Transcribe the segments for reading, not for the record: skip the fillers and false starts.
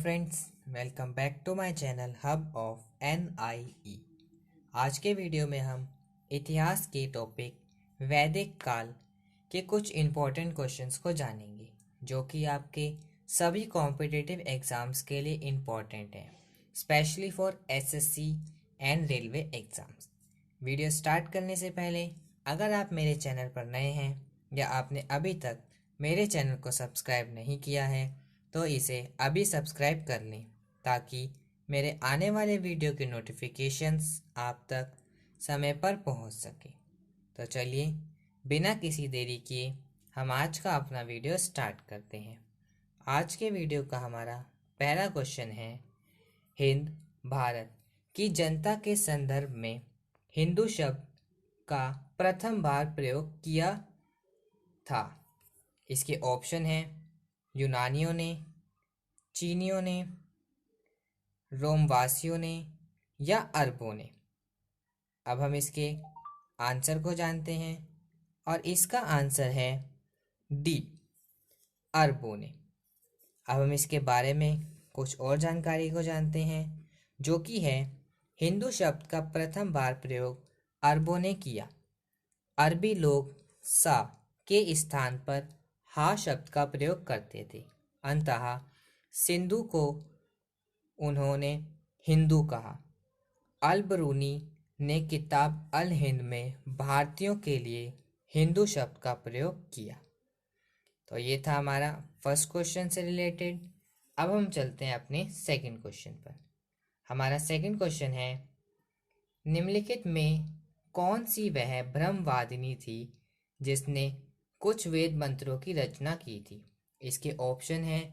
Friends, welcome back to my channel hub of NIE। आज के video में हम इतिहास के टॉपिक वैदिक काल के कुछ इम्पोर्टेंट क्वेश्चंस को जानेंगे जो कि आपके सभी कॉम्पिटिटिव एग्ज़ाम्स के लिए इम्पोर्टेंट है, specially for SSC and railway exams. Video start करने से पहले अगर आप मेरे चैनल पर नए हैं या आपने अभी तक मेरे चैनल को सब्सक्राइब नहीं किया है तो इसे अभी सब्सक्राइब कर लें ताकि मेरे आने वाले वीडियो के नोटिफिकेशंस आप तक समय पर पहुंच सके। तो चलिए बिना किसी देरी किए हम आज का अपना वीडियो स्टार्ट करते हैं। आज के वीडियो का हमारा पहला क्वेश्चन है, हिंद भारत की जनता के संदर्भ में हिंदू शब्द का प्रथम बार प्रयोग किया था। इसके ऑप्शन हैं यूनानियों ने, चीनियों ने, रोमवासियों ने या अरबों ने। अब हम इसके आंसर को जानते हैं और इसका आंसर है डी, अरबों ने। अब हम इसके बारे में कुछ और जानकारी को जानते हैं जो कि है, हिंदू शब्द का प्रथम बार प्रयोग अरबों ने किया। अरबी लोग सा के स्थान पर हा शब्द का प्रयोग करते थे। अंततः सिंधु को उन्होंने हिंदू कहा। अल-बरूनी ने किताब अल हिंद में भारतीयों के लिए हिंदू शब्द का प्रयोग किया। तो ये था हमारा फर्स्ट क्वेश्चन से रिलेटेड। अब हम चलते हैं अपने सेकंड क्वेश्चन पर। हमारा सेकंड क्वेश्चन है, निम्नलिखित में कौन सी वह ब्रह्मवादिनी थी जिसने कुछ वेद मंत्रों की रचना की थी। इसके ऑप्शन हैं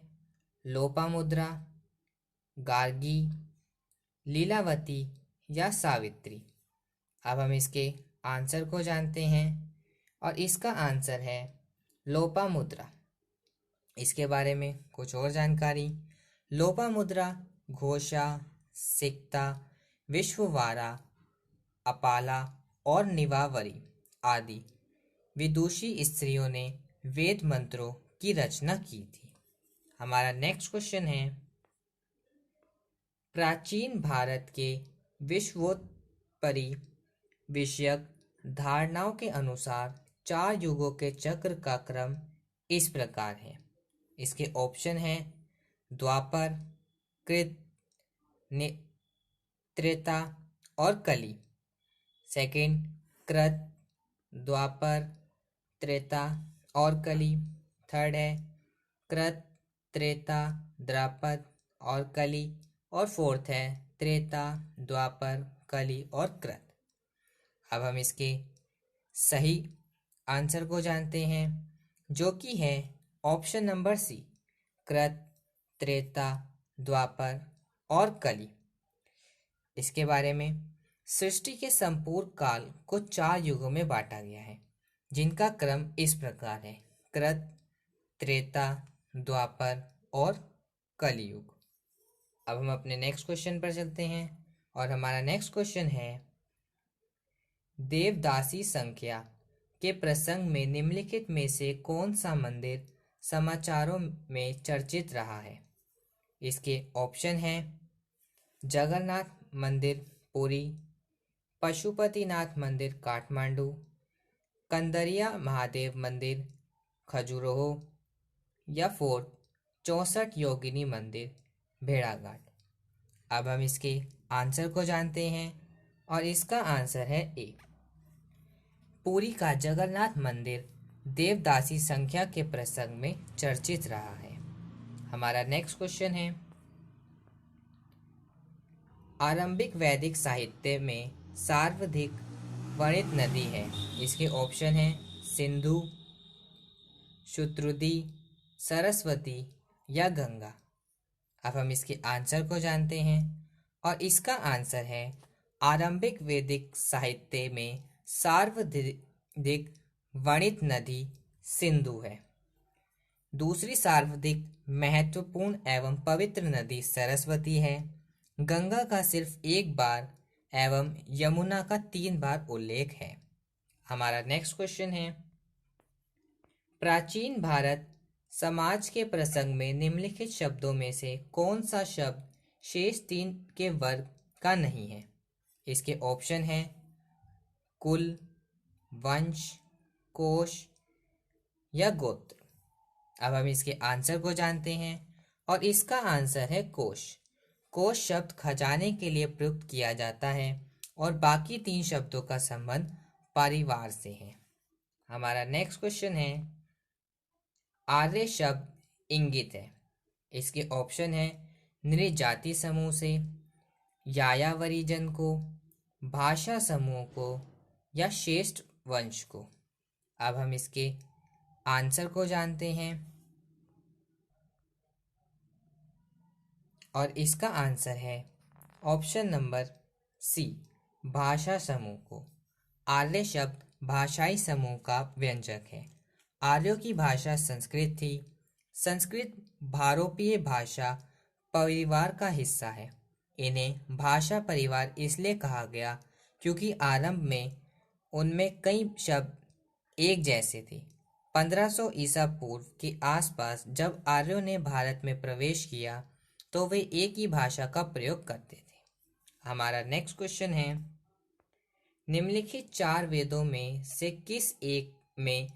लोपामुद्रा, गार्गी, लीलावती या सावित्री। अब हम इसके आंसर को जानते हैं और इसका आंसर है लोपामुद्रा। इसके बारे में कुछ और जानकारी। लोपामुद्रा घोषा, सिक्ता, विश्ववारा, अपाला और निवावरी आदि विदुषी स्त्रियों ने वेद मंत्रों की रचना की थी। हमारा नेक्स्ट क्वेश्चन है, प्राचीन भारत के विश्वोत्पत्ति विषयक धारणाओं के अनुसार 4 युगों के चक्र का क्रम इस प्रकार है। इसके ऑप्शन हैं द्वापर, कृत, त्रेता और कली। सेकंड, कृत, द्वापर, त्रेता और कली। थर्ड है कृत, त्रेता, द्वापर और कली। और फोर्थ है त्रेता, द्वापर, कली और कृत। अब हम इसके सही आंसर को जानते हैं जो कि है ऑप्शन नंबर सी, कृत, त्रेता, द्वापर और कली। इसके बारे में, सृष्टि के संपूर्ण काल को 4 युगों में बांटा गया है जिनका क्रम इस प्रकार है, कृत, त्रेता, द्वापर और कलियुग। अब हम अपने नेक्स्ट क्वेश्चन पर चलते हैं और हमारा नेक्स्ट क्वेश्चन है, देवदासी संख्या के प्रसंग में निम्नलिखित में से कौन सा मंदिर समाचारों में चर्चित रहा है। इसके ऑप्शन हैं जगन्नाथ मंदिर पुरी, पशुपतिनाथ मंदिर काठमांडू, कंदरिया महादेव मंदिर खजुराहो या फोर्थ 64 योगिनी मंदिर भेड़ाघाट। अब हम इसके आंसर को जानते हैं और इसका आंसर है ए, पुरी का जगन्नाथ मंदिर देवदासी संख्या के प्रसंग में चर्चित रहा है। हमारा नेक्स्ट क्वेश्चन है, आरंभिक वैदिक साहित्य में सर्वाधिक वर्णित नदी है। इसके ऑप्शन हैं सिंधु, शुतुद्रि, सरस्वती या गंगा। अब हम इसके आंसर को जानते हैं और इसका आंसर है आरंभिक वैदिक साहित्य में सर्वाधिक वर्णित नदी सिंधु है। दूसरी सर्वाधिक महत्वपूर्ण एवं पवित्र नदी सरस्वती है। गंगा का सिर्फ एक बार एवं यमुना का 3 बार उल्लेख है। हमारा नेक्स्ट क्वेश्चन है, प्राचीन भारत समाज के प्रसंग में निम्नलिखित शब्दों में से कौन सा शब्द शेष तीन के वर्ग का नहीं है? इसके ऑप्शन हैं कुल, वंश, कोश या गोत्र। अब हम इसके आंसर को जानते हैं और इसका आंसर है कोश। कोश शब्द खजाने के लिए प्रयुक्त किया जाता है और बाकी तीन शब्दों का संबंध परिवार से है। हमारा नेक्स्ट क्वेश्चन है आर्य शब्द इंगित है। इसके ऑप्शन है नृजाति समूह से, यायावरी जन को, भाषा समूह को या श्रेष्ठ वंश को। अब हम इसके आंसर को जानते हैं और इसका आंसर है ऑप्शन नंबर सी, भाषा समूह को। आर्य शब्द भाषाई समूह का व्यंजक है। आर्यों की भाषा संस्कृत थी। संस्कृत भारोपीय भाषा परिवार का हिस्सा है। इन्हें भाषा परिवार इसलिए कहा गया क्योंकि आरंभ में उनमें कई शब्द एक जैसे थे। 1500 ईसा पूर्व के आसपास जब आर्यों ने भारत में प्रवेश किया तो वे एक ही भाषा का प्रयोग करते थे। हमारा नेक्स्ट क्वेश्चन है निम्नलिखित चार वेदों में से किस एक में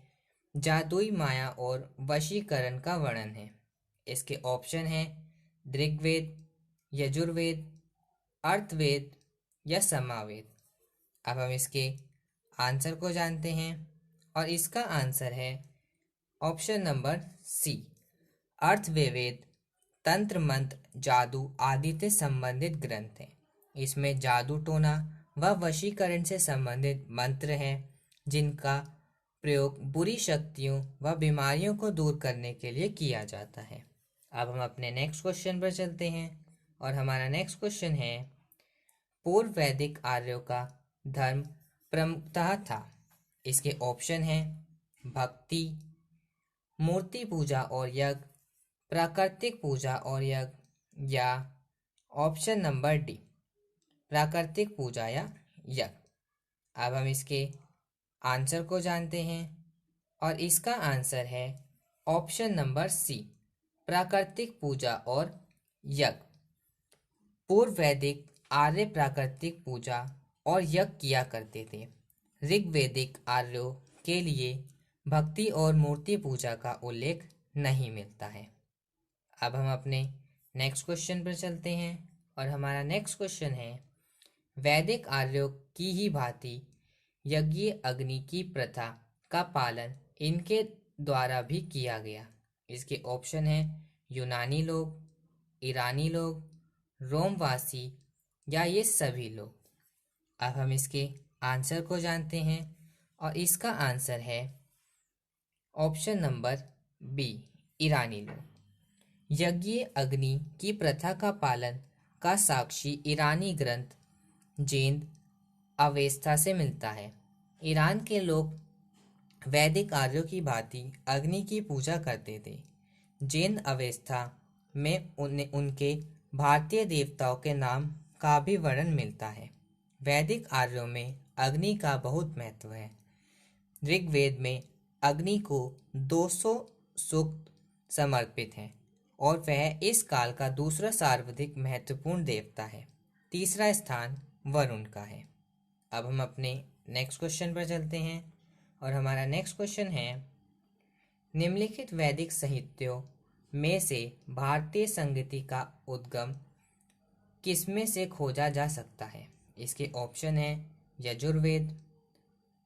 जादुई माया और वशीकरण का वर्णन है? इसके ऑप्शन है ऋग्वेद, यजुर्वेद, अर्थवेद या सामवेद। अब हम इसके आंसर को जानते हैं और इसका आंसर है ऑप्शन नंबर सी, अर्थवेद तंत्र मंत्र जादू आदि से संबंधित ग्रंथ है। इसमें जादू टोना व वशीकरण से संबंधित मंत्र हैं जिनका प्रयोग बुरी शक्तियों व बीमारियों को दूर करने के लिए किया जाता है। अब हम अपने नेक्स्ट क्वेश्चन पर चलते हैं और हमारा नेक्स्ट क्वेश्चन है पूर्व वैदिक आर्यों का धर्म प्रमुखतः था। इसके ऑप्शन हैं भक्ति, मूर्ति पूजा और यज्ञ, प्राकृतिक पूजा और यज्ञ या ऑप्शन नंबर डी, प्राकृतिक पूजा या यज्ञ। अब हम इसके आंसर को जानते हैं और इसका आंसर है ऑप्शन नंबर सी, प्राकृतिक पूजा और यज्ञ। पूर्व वैदिक आर्य प्राकृतिक पूजा और यज्ञ किया करते थे। ऋग्वैदिक आर्यों के लिए भक्ति और मूर्ति पूजा का उल्लेख नहीं मिलता है। अब हम अपने नेक्स्ट क्वेश्चन पर चलते हैं और हमारा नेक्स्ट क्वेश्चन है वैदिक आर्यों की ही भांति यज्ञ अग्नि की प्रथा का पालन इनके द्वारा भी किया गया। इसके ऑप्शन है यूनानी लोग, ईरानी लोग, रोमवासी या ये सभी लोग। अब हम इसके आंसर को जानते हैं और इसका आंसर है ऑप्शन नंबर बी, ईरानी लोग। यज्ञ अग्नि की प्रथा का पालन का साक्षी ईरानी ग्रंथ जेंद अवेस्ता से मिलता है। ईरान के लोग वैदिक आर्यों की भांति अग्नि की पूजा करते थे। जेंद अवेस्ता में उनके भारतीय देवताओं के नाम का भी वर्णन मिलता है। वैदिक आर्यों में अग्नि का बहुत महत्व है। ऋग्वेद में अग्नि को 200 सूक्त समर्पित हैं और वह इस काल का दूसरा सर्वाधिक महत्वपूर्ण देवता है। तीसरा स्थान वरुण का है। अब हम अपने नेक्स्ट क्वेश्चन पर चलते हैं और हमारा नेक्स्ट क्वेश्चन है निम्नलिखित वैदिक साहित्यों में से भारतीय संगीति का उद्गम किसमें से खोजा जा सकता है? इसके ऑप्शन है यजुर्वेद,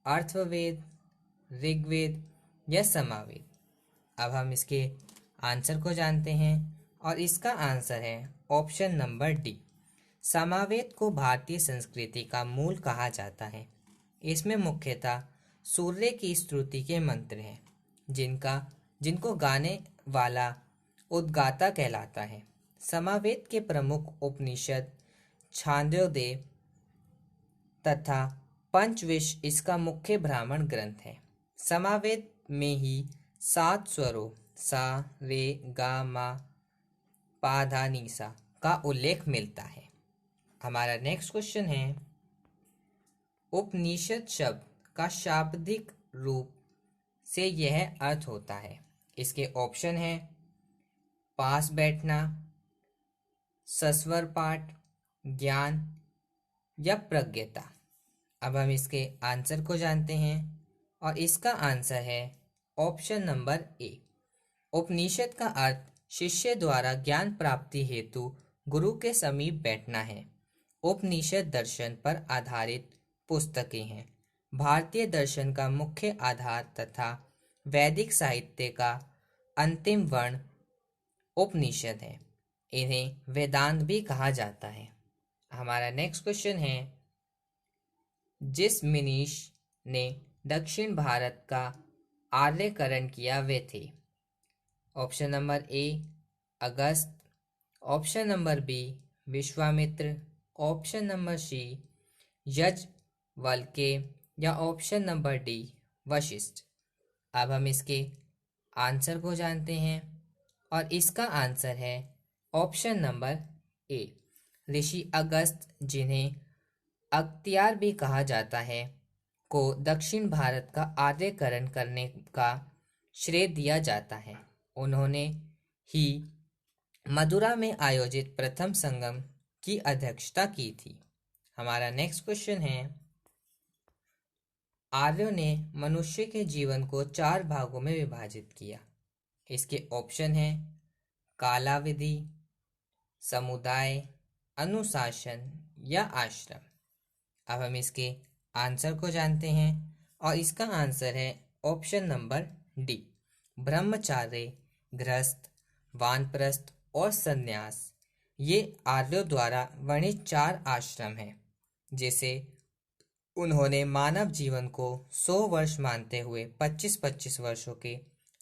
अर्थवेद, ऋग्वेद या सामवेद। अब हम इसके आंसर को जानते हैं और इसका आंसर है ऑप्शन नंबर डी, सामवेद को भारतीय संस्कृति का मूल कहा जाता है। इसमें मुख्यतः सूर्य की स्तुति के मंत्र हैं जिनको गाने वाला उद्गाता कहलाता है। सामवेद के प्रमुख उपनिषद छांदोग्य तथा पंचविंश इसका मुख्य ब्राह्मण ग्रंथ है। सामवेद में ही 7 स्वरों सा, रे, गा, मा, पा, धा, नी, सा का उल्लेख मिलता है। हमारा नेक्स्ट क्वेश्चन है उपनिषद शब्द का शाब्दिक रूप से यह अर्थ होता है। इसके ऑप्शन है पास बैठना, सस्वर पाठ, ज्ञान या प्रज्ञता। अब हम इसके आंसर को जानते हैं और इसका आंसर है ऑप्शन नंबर ए। उपनिषद का अर्थ शिष्य द्वारा ज्ञान प्राप्ति हेतु गुरु के समीप बैठना है। उपनिषद दर्शन पर आधारित पुस्तकें हैं। भारतीय दर्शन का मुख्य आधार तथा वैदिक साहित्य का अंतिम वर्ण उपनिषद है। इन्हें वेदांत भी कहा जाता है। हमारा नेक्स्ट क्वेश्चन है, जिस मनीष ने दक्षिण भारत का आर्यकरण किया वे थे। Option number A Agastya, option number B Vishwamitra, option number C Yajnavalkya या ऑप्शन नंबर डी वशिष्ठ। अब हम इसके आंसर को जानते हैं और इसका आंसर है ऑप्शन नंबर ए ऋषि अगस्त, जिन्हें अख्तियार भी कहा जाता है, को दक्षिण भारत का आर्यकरण करने का श्रेय दिया जाता है। उन्होंने ही मदुरा में आयोजित प्रथम संगम की अध्यक्षता की थी। हमारा नेक्स्ट क्वेश्चन है, आर्यों ने मनुष्य के जीवन को 4 भागों में विभाजित किया। इसके ऑप्शन है कालाविधि, समुदाय, अनुशासन या आश्रम। अब हम इसके आंसर को जानते हैं और इसका आंसर है ऑप्शन नंबर डी ब्रह्मचार्य, गृहस्थ, वानप्रस्थ और संन्यास। ये आर्यों द्वारा वर्णित 4 आश्रम हैं, जिसे उन्होंने मानव जीवन को 100 वर्ष मानते हुए 25-25 वर्षों के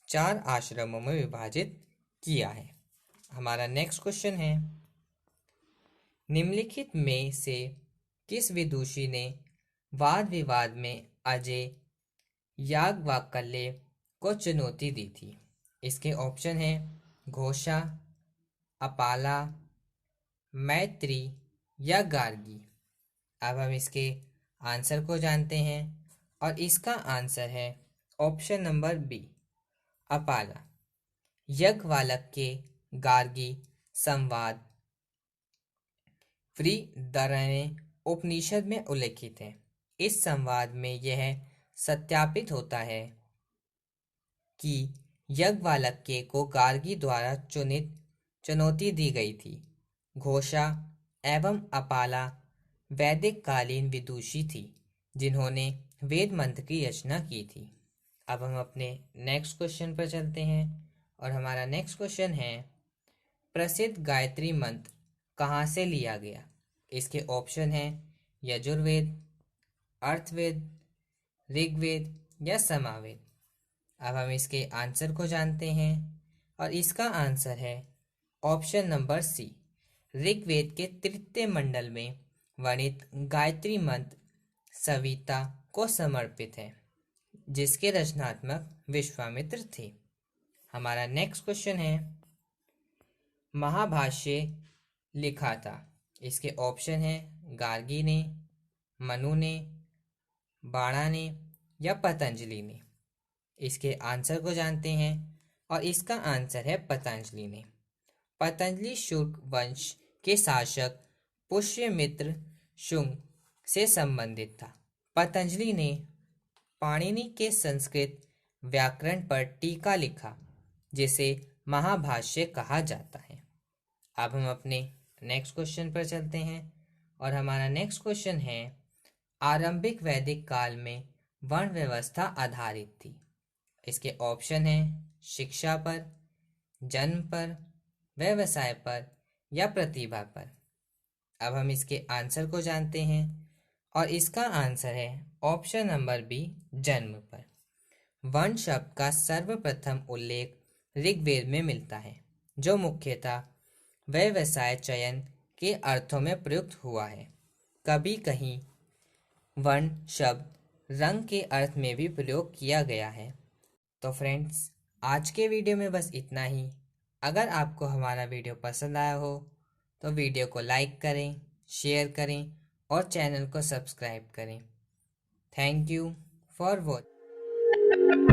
4 आश्रमों में विभाजित किया है। हमारा नेक्स्ट क्वेश्चन है, निम्नलिखित में से किस विदुषी ने वाद विवाद में अजय याज्ञवल्क्य को चुनौती दी थी। इसके ऑप्शन है घोषा, अपाला, मैत्री या गार्गी। अब हम इसके आंसर को जानते हैं और इसका आंसर है option number B Apala. Yajnavalkya Gargi संवाद वृहदारण्यक उपनिषद में उल्लेखित है। इस संवाद में यह सत्यापित होता है कि याज्ञवल्क्य को गार्गी द्वारा चुनौती दी गई थी। घोषा एवं अपाला वैदिक कालीन विदुषी थी, जिन्होंने वेद मंत्र की रचना की थी। अब हम अपने नेक्स्ट क्वेश्चन पर चलते हैं और हमारा नेक्स्ट क्वेश्चन है, प्रसिद्ध गायत्री मंत्र कहाँ से लिया गया। इसके ऑप्शन है यजुर्वेद, अर्थवेद, ऋग्वेद या सामवेद। अब हम इसके आंसर को जानते हैं और इसका आंसर है ऑप्शन नंबर सी ऋग्वेद के तृतीय मंडल में वर्णित गायत्री मंत्र सविता को समर्पित है, जिसके रचनात्मक विश्वामित्र थे। हमारा नेक्स्ट क्वेश्चन है, महाभाष्य लिखा था। इसके ऑप्शन है गार्गी ने, मनु ने, बाणा ने या पतंजलि ने। इसके आंसर को जानते हैं और इसका आंसर है पतंजलि ने। पतंजलि शुक वंश के शासक पुष्यमित्र शुंग से संबंधित था। पतंजलि ने पाणिनि के संस्कृत व्याकरण पर टीका लिखा, जिसे महाभाष्य कहा जाता है। अब हम अपने नेक्स्ट क्वेश्चन पर चलते हैं और हमारा नेक्स्ट क्वेश्चन है, आरंभिक वैदिक काल में वर्ण व्यवस्था आधारित थी। इसके ऑप्शन है शिक्षा पर, जन्म पर, व्यवसाय पर या प्रतिभा पर। अब हम इसके आंसर को जानते हैं और इसका आंसर है ऑप्शन नंबर बी जन्म पर। वर्ण शब्द का सर्वप्रथम उल्लेख ऋग्वेद में मिलता है, जो मुख्यतः व्यवसाय चयन के अर्थों में प्रयुक्त हुआ है। कभी कहीं वर्ण शब्द रंग के अर्थ में भी प्रयोग किया गया है। तो फ्रेंड्स, आज के वीडियो में बस इतना ही। अगर आपको हमारा वीडियो पसंद आया हो तो वीडियो को लाइक करें, शेयर करें और चैनल को सब्सक्राइब करें। Thank you for watching.